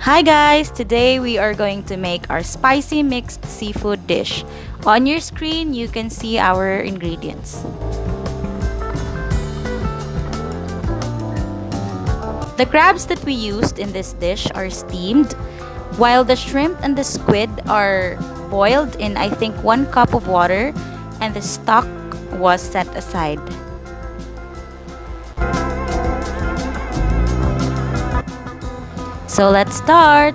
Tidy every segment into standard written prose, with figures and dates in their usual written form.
Hi guys! Today we are going to make our spicy mixed seafood dish. On your screen, you can see our ingredients. The crabs that we used in this dish are steamed, while the shrimp and the squid are boiled in I think 1 cup of water, and the stock was set aside. So let's start!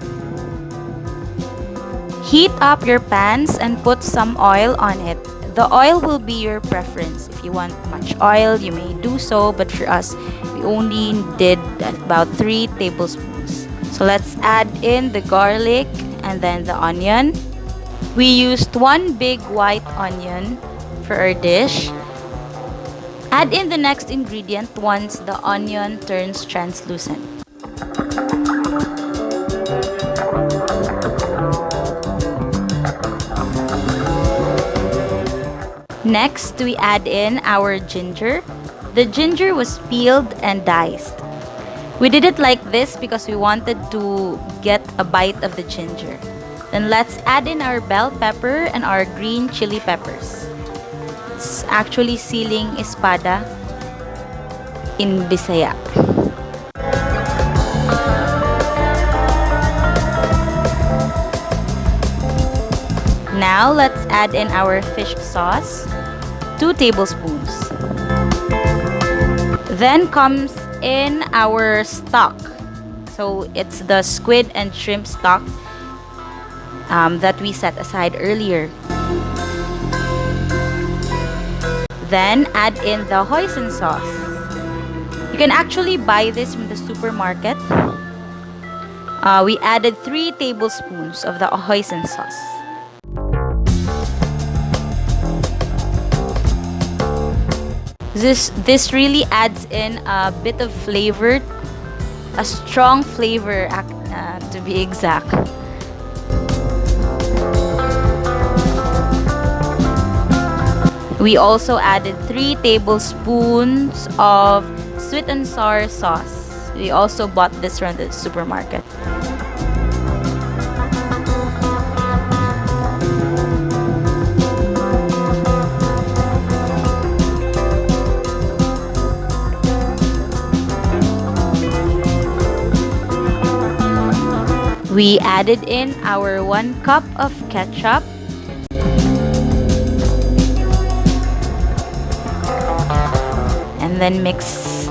Heat up your pans and put some oil on it. The oil will be your preference. If you want much oil, you may do so, but for us, we only did about 3 tablespoons. So let's add in the garlic and then the onion. We used 1 big white onion for our dish. Add in the next ingredient once the onion turns translucent. Next, we add in our ginger. The ginger was peeled and diced. We did it like this because we wanted to get a bite of the ginger. Then let's add in our bell pepper and our green chili peppers. It's actually siling espada in Bisaya. Now let's add in our fish sauce, 2 tablespoons. Then comes in our stock. So it's the squid and shrimp stock that we set aside earlier. Then add in the hoisin sauce. You can actually buy this from the supermarket. We added 3 tablespoons of the hoisin sauce. This really adds in a bit of flavor, a strong flavor to be exact. We also added 3 tablespoons of sweet and sour sauce. We also bought this from the supermarket. We added in our 1 cup of ketchup. And then mix.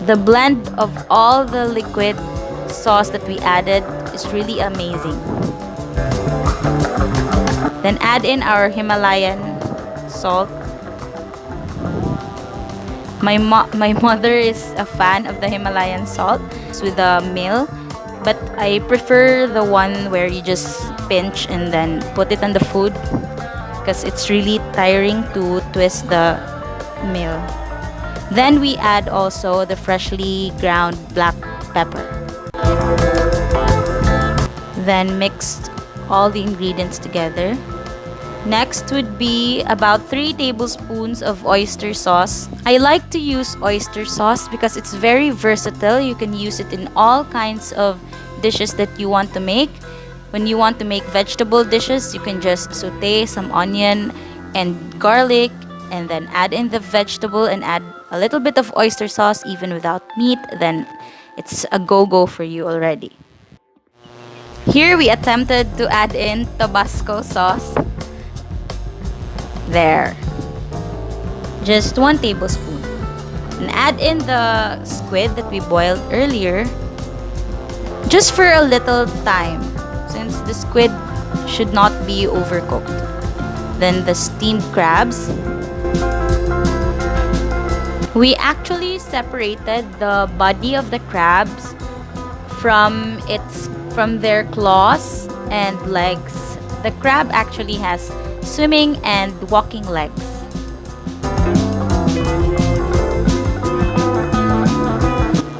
The blend of all the liquid sauce that we added is really amazing. Then add in our Himalayan salt. My mother is a fan of the Himalayan salt with the meal, but I prefer the one where you just pinch and then put it on the food because it's really tiring to twist the meal. Then we add also the freshly ground black pepper. Then mix all the ingredients together. Next would be about 3 tablespoons of oyster sauce. I like to use oyster sauce because it's very versatile. You can use it in all kinds of dishes that you want to make. When you want to make vegetable dishes, you can just saute some onion and garlic and then add in the vegetable and add a little bit of oyster sauce even without meat. Then it's a go-go for you already. Here we attempted to add in Tabasco sauce. There. Just 1 tablespoon. And add in the squid that we boiled earlier. Just for a little time, since the squid should not be overcooked. Then the steamed crabs. We actually separated the body of the crabs from their claws and legs. The crab actually has swimming and walking legs.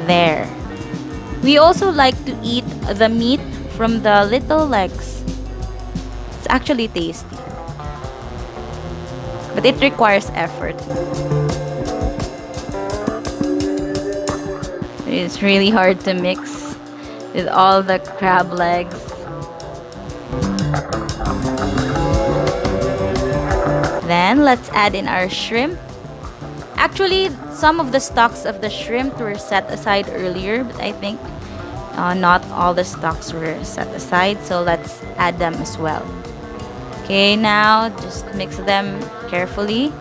There. We also like to eat the meat from the little legs. It's actually tasty. but it requires effort. It's really hard to mix with all the crab legs. Then let's add in our shrimp. Actually, some of the stocks of the shrimp were set aside earlier, but I think not all the stocks were set aside, so let's add them as well. Okay, now just mix them carefully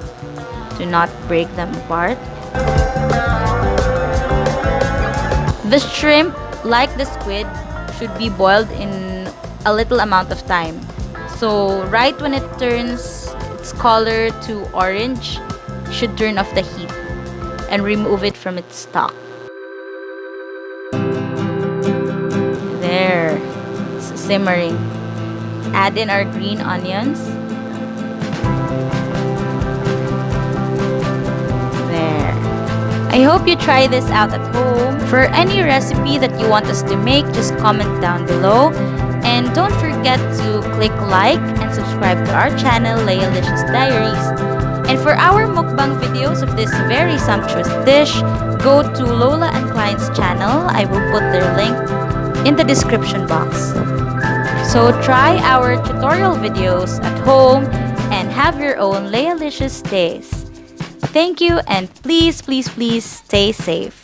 to not break them apart. The shrimp, like the squid, should be boiled in a little amount of time. So right when it turns its color to orange, you should turn off the heat and remove it from its stock. There, it's simmering. Let's add in our green onions. There. I hope you try this out at home. For any recipe that you want us to make, just comment down below. And don't forget to click like and subscribe to our channel, Lealicious Diaries. And for our mukbang videos of this very sumptuous dish, go to Lola and Klein's channel. I will put their link in the description box. So try our tutorial videos at home and have your own Lealicious days. Thank you, and please, please, please stay safe.